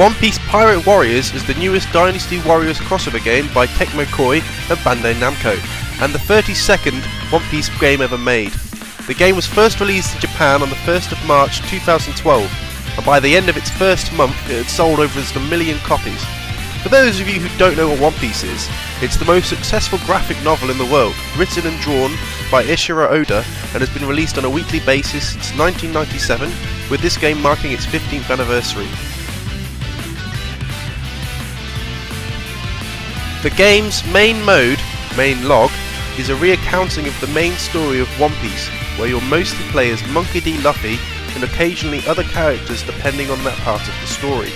One Piece Pirate Warriors is the newest Dynasty Warriors crossover game by Tecmo Koei and Bandai Namco, and the 32nd One Piece game ever made. The game was first released in Japan on the 1st of March 2012, and by the end of its first month it had sold over 1 million copies. For those of you who don't know what One Piece is, it's the most successful graphic novel in the world, written and drawn by Ishiro Oda, and has been released on a weekly basis since 1997, with this game marking its 15th anniversary. The game's main mode, main log, is a reaccounting of the main story of One Piece, where you'll mostly play as Monkey D. Luffy and occasionally other characters depending on that part of the story.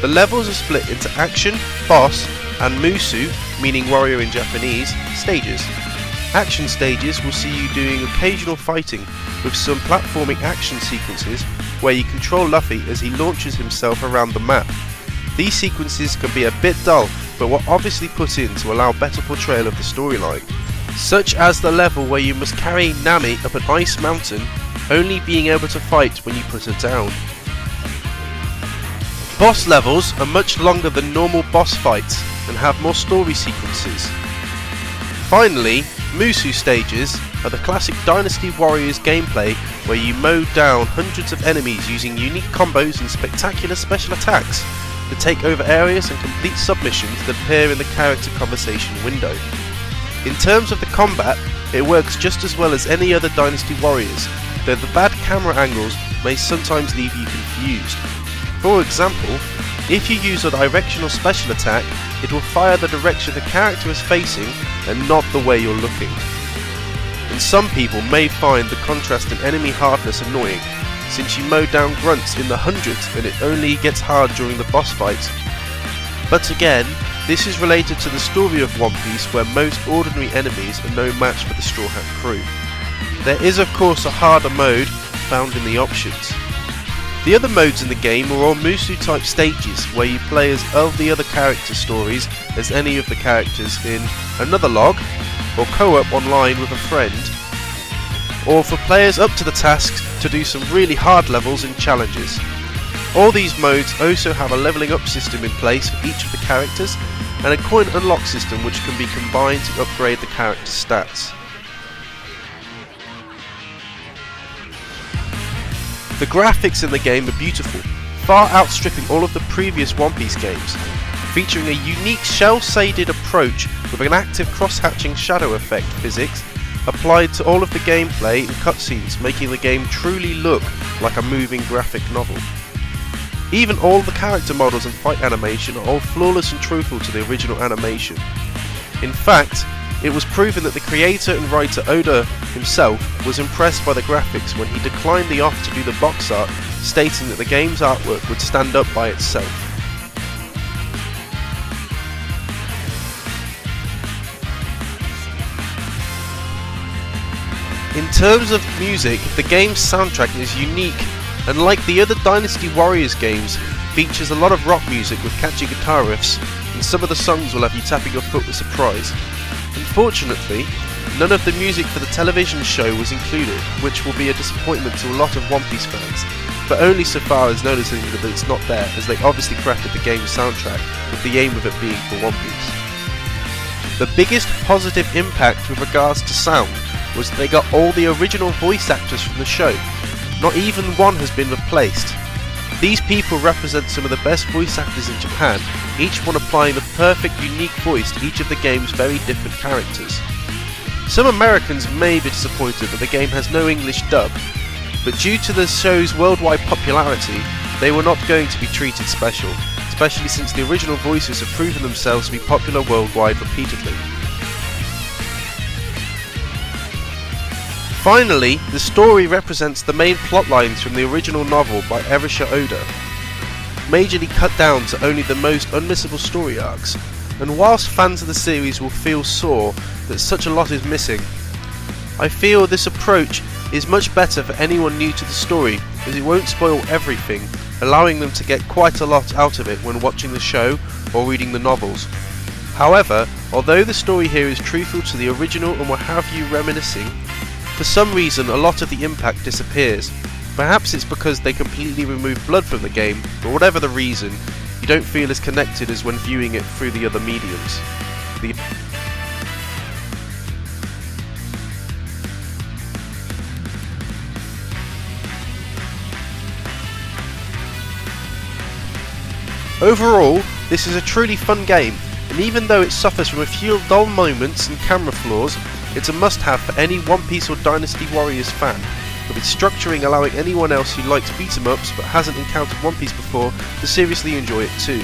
The levels are split into action, boss, and musu, meaning warrior in Japanese, stages. Action stages will see you doing occasional fighting, with some platforming action sequences where you control Luffy as he launches himself around the map. These sequences can be a bit dull, but were obviously put in to allow better portrayal of the storyline, such as the level where you must carry Nami up an ice mountain, only being able to fight when you put her down. Boss levels are much longer than normal boss fights and have more story sequences. Finally, Musu stages are the classic Dynasty Warriors gameplay where you mow down hundreds of enemies using unique combos and spectacular special attacks to take over areas and complete submissions that appear in the character conversation window. In terms of the combat, it works just as well as any other Dynasty Warriors, though the bad camera angles may sometimes leave you confused. For example, if you use a directional special attack, it will fire the direction the character is facing and not the way you're looking. And some people may find the contrast in enemy hardness annoying, since you mow down grunts in the hundreds and it only gets hard during the boss fights. But again, this is related to the story of One Piece, where most ordinary enemies are no match for the Straw Hat crew. There is of course a harder mode found in the options. The other modes in the game are all Musu type stages, where you play as all the other character stories as any of the characters in another log, or co-op online with a friend, or for players up to the task to do some really hard levels and challenges. All these modes also have a levelling up system in place for each of the characters, and a coin unlock system which can be combined to upgrade the character's stats. The graphics in the game are beautiful, far outstripping all of the previous One Piece games, featuring a unique shell-shaded approach with an active cross-hatching shadow effect physics applied to all of the gameplay and cutscenes, making the game truly look like a moving graphic novel. Even all the character models and fight animation are all flawless and truthful to the original animation. In fact, it was proven that the creator and writer Oda himself was impressed by the graphics when he declined the offer to do the box art, stating that the game's artwork would stand up by itself. In terms of music, the game's soundtrack is unique, and like the other Dynasty Warriors games, features a lot of rock music with catchy guitar riffs, and some of the songs will have you tapping your foot with surprise. Unfortunately, none of the music for the television show was included, which will be a disappointment to a lot of One Piece fans, but only so far as noticing that it's not there, as they obviously crafted the game's soundtrack with the aim of it being for One Piece. The biggest positive impact with regards to sound was that they got all the original voice actors from the show. Not even one has been replaced. These people represent some of the best voice actors in Japan, each one applying the perfect unique voice to each of the game's very different characters. Some Americans may be disappointed that the game has no English dub, but due to the show's worldwide popularity, they were not going to be treated special, especially since the original voices have proven themselves to be popular worldwide repeatedly. Finally, the story represents the main plot lines from the original novel by Ishiro Oda, majorly cut down to only the most unmissable story arcs, and whilst fans of the series will feel sore that such a lot is missing, I feel this approach is much better for anyone new to the story, as it won't spoil everything, allowing them to get quite a lot out of it when watching the show or reading the novels. However, although the story here is truthful to the original and will have you reminiscing, for some reason a lot of the impact disappears, Perhaps it's because they completely remove blood from the game, or whatever the reason, you don't feel as connected as when viewing it through the other mediums. Overall, this is a truly fun game, and even though it suffers from a few dull moments and camera flaws, it's a must-have for any One Piece or Dynasty Warriors fan, with its structuring allowing anyone else who likes beat-em-ups but hasn't encountered One Piece before to seriously enjoy it too.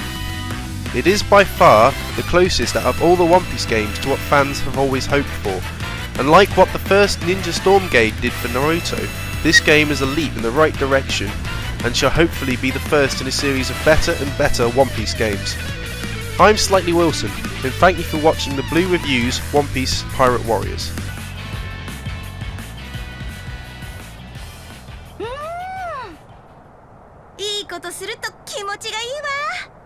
It is by far the closest out of all the One Piece games to what fans have always hoped for, and like what the first Ninja Storm Gate did for Naruto, this game is a leap in the right direction, and shall hopefully be the first in a series of better and better One Piece games. I'm SlightlyWilson, and thank you for watching the Blue Reviews One Piece Pirate Warriors. いいことすると気持ちがいいわ。